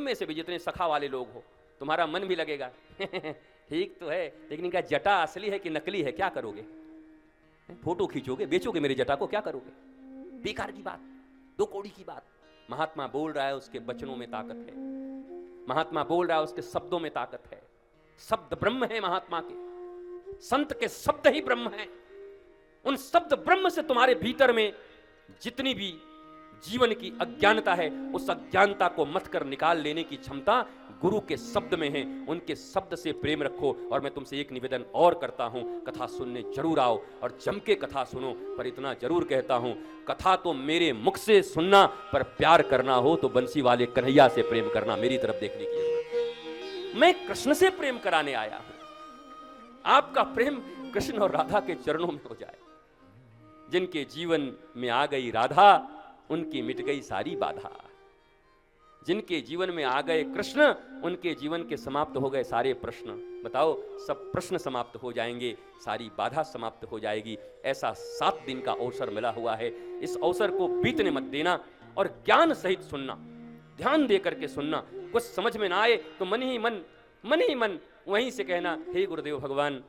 में से भी जितने सखा वाले लोग हो, तुम्हारा मन भी लगेगा ठीक तो है, लेकिन इनका जटा असली है कि नकली है, क्या करोगे? फोटो खींचोगे, बेचोगे मेरी जटा को, क्या करोगे? बेकार की बात, 2 कौड़ी की बात। महात्मा बोल रहा है, उसके वचनों में ताकत है। महात्मा बोल रहा है, उसके शब्दों में ताकत है। शब्द ब्रह्म है महात्मा के, संत के शब्द ही ब्रह्म है। उन शब्द ब्रह्म से तुम्हारे भीतर में जितनी भी जीवन की अज्ञानता है, उस अज्ञानता को मथ कर निकाल लेने की क्षमता गुरु के शब्द में है। उनके शब्द से प्रेम रखो। और मैं तुमसे एक निवेदन और करता हूं, कथा सुनने जरूर आओ और जम के कथा सुनो, पर इतना जरूर कहता हूं, कथा तो मेरे मुख से सुनना, पर प्यार करना हो तो बंसी वाले कन्हैया से प्रेम करना, मेरी तरफ देखने की जरूरत। मैं कृष्ण से प्रेम कराने आया हूं। आपका प्रेम कृष्ण और राधा के चरणों में हो जाए। जिनके जीवन में आ गई राधा, उनकी मिट गई सारी बाधा। जिनके जीवन में आ गए कृष्ण, उनके जीवन के समाप्त हो गए सारे प्रश्न। बताओ, सब प्रश्न समाप्त हो जाएंगे, सारी बाधा समाप्त हो जाएगी। ऐसा 7 दिन का अवसर मिला हुआ है, इस अवसर को बीतने मत देना और ज्ञान सहित सुनना, ध्यान दे करके सुनना। कुछ समझ में ना आए तो मन ही मन वहीं से कहना, हे गुरुदेव भगवान,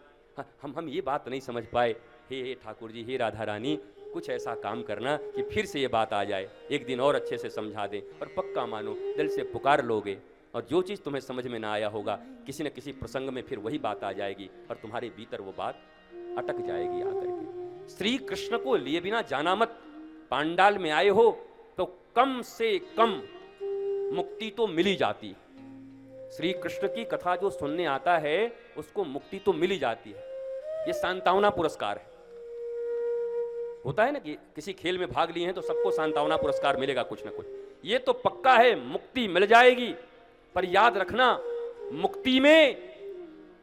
हम ये बात नहीं समझ पाए, हे ठाकुर जी, हे राधा रानी, कुछ ऐसा काम करना कि फिर से ये बात आ जाए, एक दिन और अच्छे से समझा दें। और पक्का मानो, दिल से पुकार लोगे और जो चीज़ तुम्हें समझ में ना आया होगा, किसी न किसी प्रसंग में फिर वही बात आ जाएगी और तुम्हारे भीतर वो बात अटक जाएगी आकर के। श्री कृष्ण को लिए बिना जाना मत। पांडाल में आए हो तो कम से कम मुक्ति तो मिली जाती। श्री कृष्ण की कथा जो सुनने आता है, उसको मुक्ति तो मिली जाती है। ये सांत्वना पुरस्कार है। होता है ना कि किसी खेल में भाग लिए हैं तो सबको सांत्वना पुरस्कार मिलेगा कुछ ना कुछ। ये तो पक्का है, मुक्ति मिल जाएगी। पर याद रखना, मुक्ति में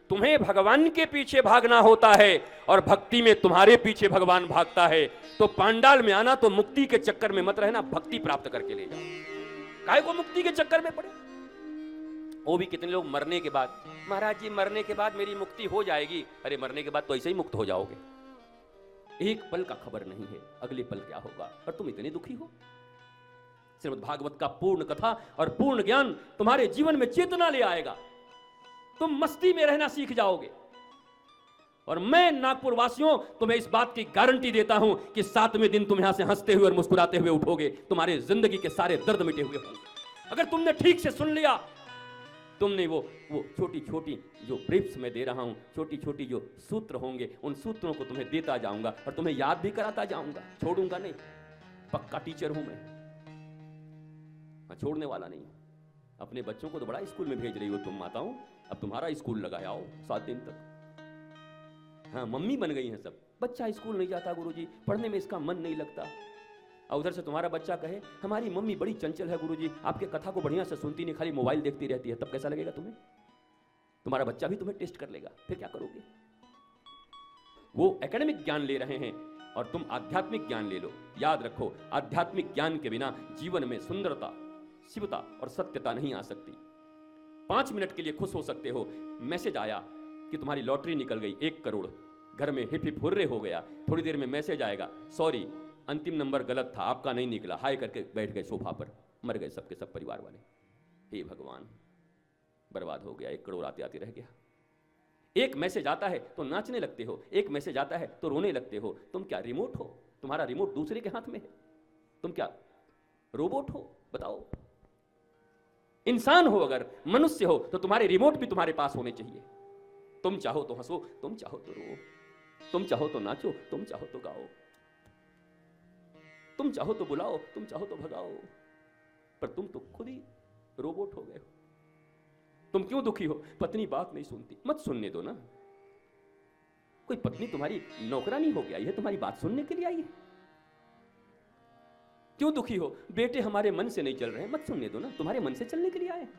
तुम्हें भगवान के पीछे भागना होता है और भक्ति में तुम्हारे पीछे भगवान भागता है। तो पांडाल में आना तो मुक्ति के चक्कर में मत रहना, भक्ति प्राप्त करके ले जाओ। काहे को मुक्ति के चक्कर में पड़े? वो भी कितने लोग मरने के बाद, महाराज जी मरने के बाद मेरी मुक्ति हो जाएगी। अरे मरने के बाद तो ऐसे ही मुक्त हो जाओगे, एक पल का खबर नहीं है अगले पल क्या होगा, और तुम इतने दुखी हो। श्रीमद् भागवत का पूर्ण कथा और पूर्ण ज्ञान तुम्हारे जीवन में चेतना ले आएगा। तुम मस्ती में रहना सीख जाओगे। और मैं नागपुर वासियों तुम्हें इस बात की गारंटी देता हूं कि 7वें दिन तुम यहां से हंसते हुए और मुस्कुराते हुए उठोगे। तुम्हारे जिंदगी के सारे दर्द मिटे हुए होंगे अगर तुमने ठीक से सुन लिया। तुमने वो छोटी छोटी जो ब्रीफ्स में दे रहा हूं, छोटी छोटी जो सूत्र होंगे, उन सूत्रों को तुम्हें देता जाऊंगा और तुम्हें याद भी कराता जाऊंगा। छोड़ूंगा नहीं, पक्का टीचर हूं मैं छोड़ने वाला नहीं। अपने बच्चों को तो बड़ा स्कूल में भेज रही हो तुम माताओं, अब तुम्हारा स्कूल लगाया हो 7 दिन तक। हाँ, मम्मी बन गई हैं सब। बच्चा स्कूल नहीं जाता गुरुजी, पढ़ने में इसका मन नहीं लगता। और उधर से तुम्हारा बच्चा कहे हमारी मम्मी बड़ी चंचल है गुरुजी, आपके कथा को बढ़िया से सुनती नहीं, खाली मोबाइल देखती रहती है, तब कैसा लगेगा तुम्हें? तुम्हारा बच्चा भी तुम्हें टेस्ट कर लेगा, फिर क्या करोगे? वो एकेडमिक ज्ञान ले रहे हैं और तुम आध्यात्मिक ज्ञान ले लो। याद रखो, आध्यात्मिक ज्ञान के बिना जीवन में सुंदरता, शिवता और सत्यता नहीं आ सकती। 5 मिनट के लिए खुश हो सकते हो, मैसेज आया कि तुम्हारी लॉटरी निकल गई 1 करोड़, घर में हिप हिप हुर्रे हो गया। थोड़ी देर में मैसेज आएगा, सॉरी अंतिम नंबर गलत था, आपका नहीं निकला। हाय करके बैठ गए सोफा पर, मर गए सबके सब परिवार वाले। हे भगवान, बर्बाद हो गया, 1 करोड़ आते आते रह गया। एक मैसेज आता है तो नाचने लगते हो, एक मैसेज आता है तो रोने लगते हो। तुम क्या रिमोट हो? तुम्हारा रिमोट दूसरे के हाथ में है। तुम क्या रोबोट हो? बताओ। इंसान हो, अगर मनुष्य हो, तो तुम्हारे रिमोट भी तुम्हारे पास होने चाहिए। तुम चाहो तो हंसो, तुम चाहो तो रो, तुम चाहो तो नाचो, तुम चाहो तो गाओ, तुम चाहो तो बुलाओ, तुम चाहो तो भगाओ। पर तुम तो खुद ही रोबोट हो गए हो। तुम क्यों दुखी हो? पत्नी बात नहीं सुनती। मत सुनने दो ना। कोई पत्नी तुम्हारी नौकरानी हो गया, यह तुम्हारी बात सुनने के लिए आई है? क्यों दुखी हो? बेटे हमारे मन से नहीं चल रहे हैं। मत सुनने दो ना, तुम्हारे मन से चलने के लिए आए हैं।